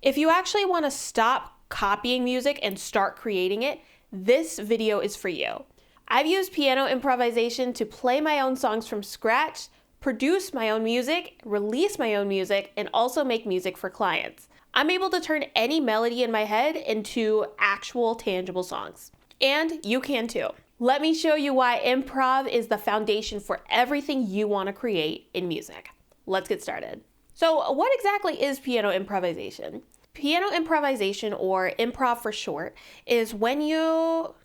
If you actually want to stop copying music and start creating it, this video is for you. I've used piano improvisation to play my own songs from scratch, produce my own music, release my own music, and also make music for clients. I'm able to turn any melody in my head into actual tangible songs. And you can too. Let me show you why improv is the foundation for everything you want to create in music. Let's get started. So what exactly is piano improvisation? Piano improvisation, or improv for short, is when you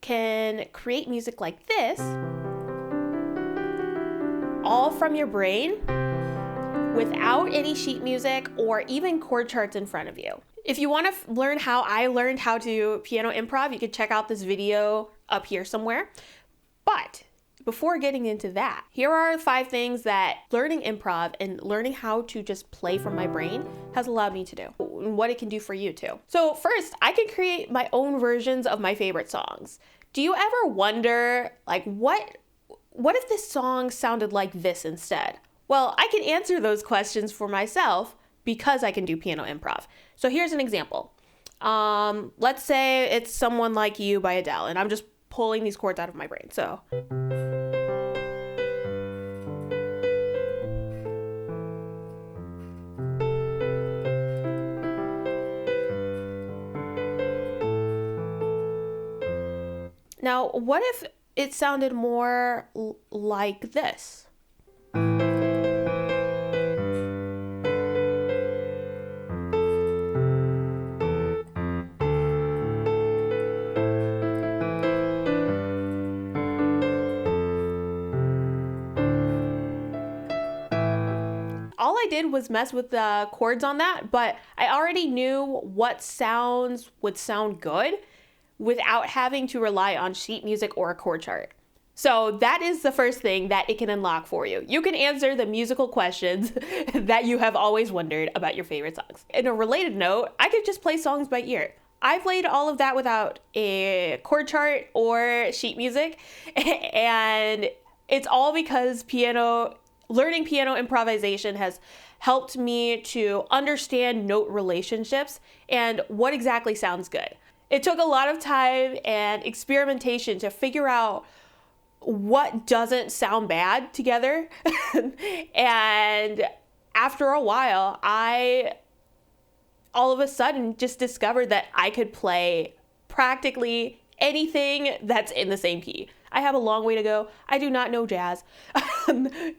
can create music like this, all from your brain, without any sheet music or even chord charts in front of you. If you want to learn how I learned how to piano improv, you can check out this video up here somewhere. But before getting into that, here are 5 things that learning improv and learning how to just play from my brain has allowed me to do, and what it can do for you too. So first, I can create my own versions of my favorite songs. Do you ever wonder, like, what if this song sounded like this instead? Well, I can answer those questions for myself because I can do piano improv. So here's an example. Let's say it's Someone Like You by Adele, and I'm just pulling these chords out of my brain. So now, what if it sounded more like this? All I did was mess with the chords on that, but I already knew what sounds would sound good without having to rely on sheet music or a chord chart. So that is the first thing that it can unlock for you. You can answer the musical questions that you have always wondered about your favorite songs. In a related note, I could just play songs by ear. I played all of that without a chord chart or sheet music, and it's all because learning piano improvisation has helped me to understand note relationships and what exactly sounds good. It took a lot of time and experimentation to figure out what doesn't sound bad together. And after a while, I all of a sudden just discovered that I could play practically anything that's in the same key. I have a long way to go. I do not know jazz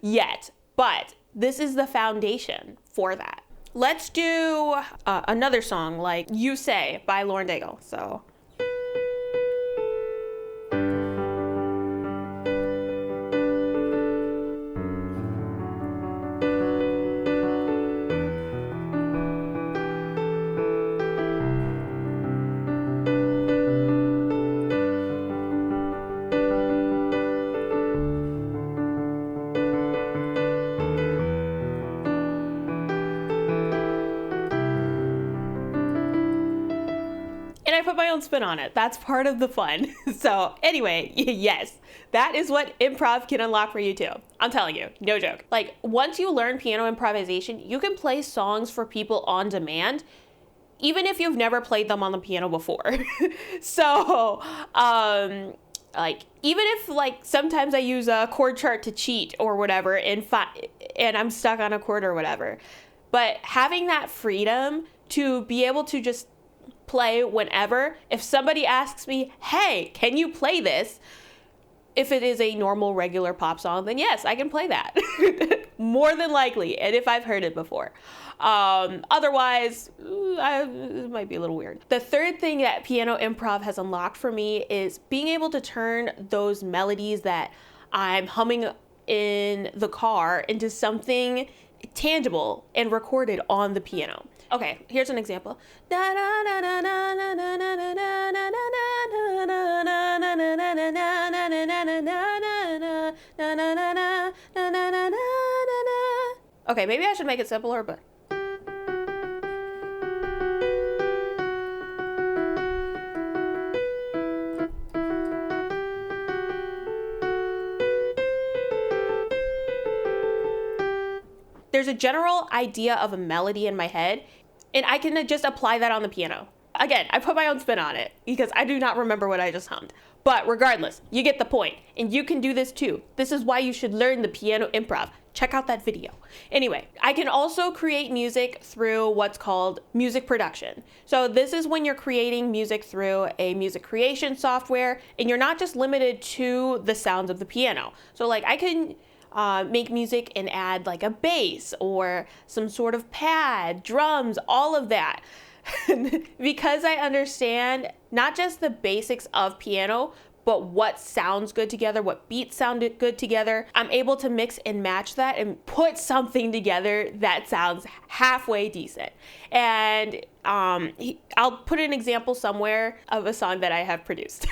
yet, but this is the foundation for that. Let's do another song like You Say by Lauren Daigle. So. And I put my own spin on it. That's part of the fun. So anyway, yes, that is what improv can unlock for you too. I'm telling you, no joke. Like, once you learn piano improvisation, you can play songs for people on demand, even if you've never played them on the piano before. So, like, even if like sometimes I use a chord chart to cheat or whatever, and I'm stuck on a chord or whatever, but having that freedom to be able to just play whenever. If somebody asks me, hey, can you play this? If it is a normal, regular pop song, then yes, I can play that. More than likely, and if I've heard it before. Otherwise, it might be a little weird. The third thing that piano improv has unlocked for me is being able to turn those melodies that I'm humming in the car into something tangible and recorded on the piano. Okay, here's an example. Okay, maybe I should make it simpler, but there's a general idea of a melody in my head, And I can just apply that on the piano. Again, I put my own spin on it because I do not remember what I just hummed. But regardless, you get the point. And you can do this too. This is why you should learn the piano improv. Check out that video. Anyway, I can also create music through what's called music production. So this is when you're creating music through a music creation software, and you're not just limited to the sounds of the piano. So like I can make music and add like a bass or some sort of pad, drums, all of that. Because I understand not just the basics of piano, but what sounds good together, what beats sound good together, I'm able to mix and match that and put something together that sounds halfway decent. And I'll put an example somewhere of a song that I have produced.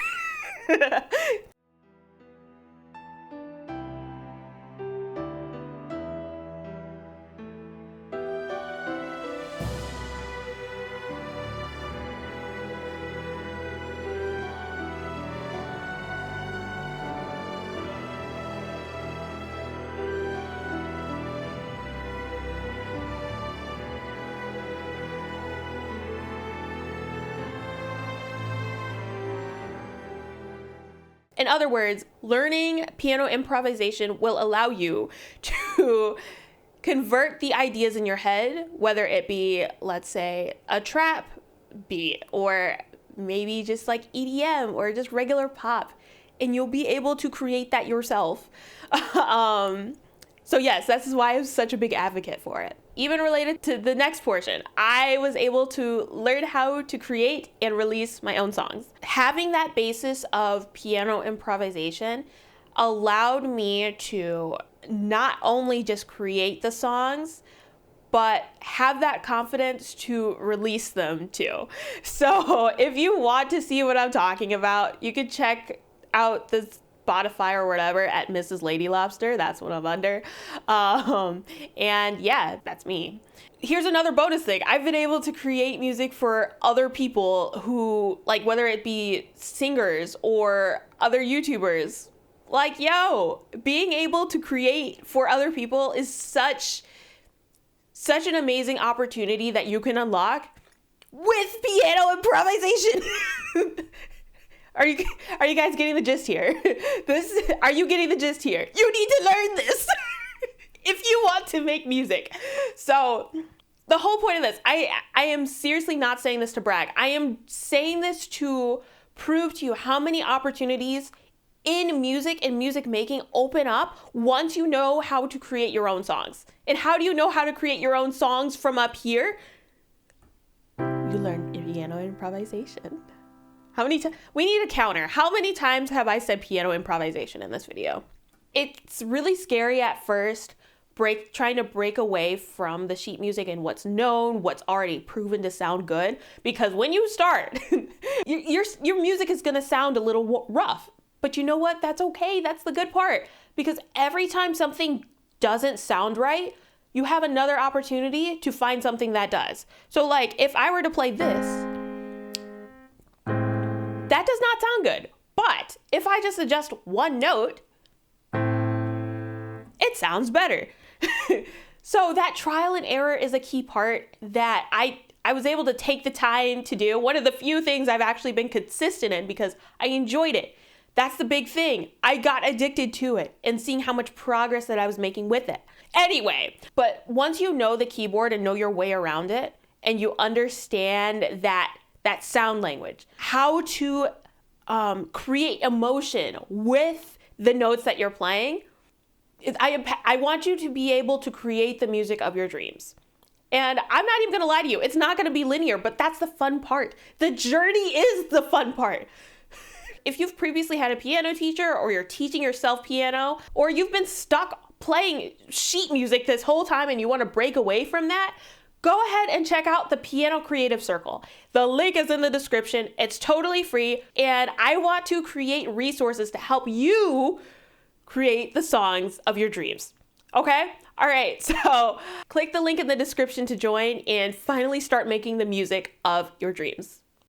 In other words, learning piano improvisation will allow you to convert the ideas in your head, whether it be, let's say, a trap beat or maybe just like EDM or just regular pop, and you'll be able to create that yourself. So yes, this is why I'm such a big advocate for it. Even related to the next portion, I was able to learn how to create and release my own songs. Having that basis of piano improvisation allowed me to not only just create the songs, but have that confidence to release them too. So if you want to see what I'm talking about, you can check out this Spotify or whatever at Mrs. Lady Lobster. That's what I'm under. And yeah, that's me. Here's another bonus thing. I've been able to create music for other people who, like, whether it be singers or other YouTubers. Like, yo, being able to create for other people is such an amazing opportunity that you can unlock with piano improvisation. Are you guys getting the gist here? Are you getting the gist here? You need to learn this if you want to make music. So the whole point of this, I am seriously not saying this to brag. I am saying this to prove to you how many opportunities in music and music making open up once you know how to create your own songs. And how do you know how to create your own songs from up here? You learn piano improvisation. We need a counter. How many times have I said piano improvisation in this video? It's really scary at first, trying to break away from the sheet music and what's known, what's already proven to sound good. Because when you start, your music is gonna sound a little rough. But you know what? That's okay. That's the good part. Because every time something doesn't sound right, you have another opportunity to find something that does. So like, if I were to play this, that does not sound good. But if I just adjust one note, it sounds better. So that trial and error is a key part that I was able to take the time to do. One of the few things I've actually been consistent in because I enjoyed it. That's the big thing. I got addicted to it and seeing how much progress that I was making with it. Anyway, but once you know the keyboard and know your way around it, and you understand that sound language, how to create emotion with the notes that you're playing, I want you to be able to create the music of your dreams. And I'm not even gonna lie to you, it's not gonna be linear, but that's the fun part. The journey is the fun part. If you've previously had a piano teacher, or you're teaching yourself piano, or you've been stuck playing sheet music this whole time and you want to break away from that, go ahead and check out the Piano Creative Circle. The link is in the description. It's totally free, and I want to create resources to help you create the songs of your dreams. Okay? All right, so click the link in the description to join and finally start making the music of your dreams.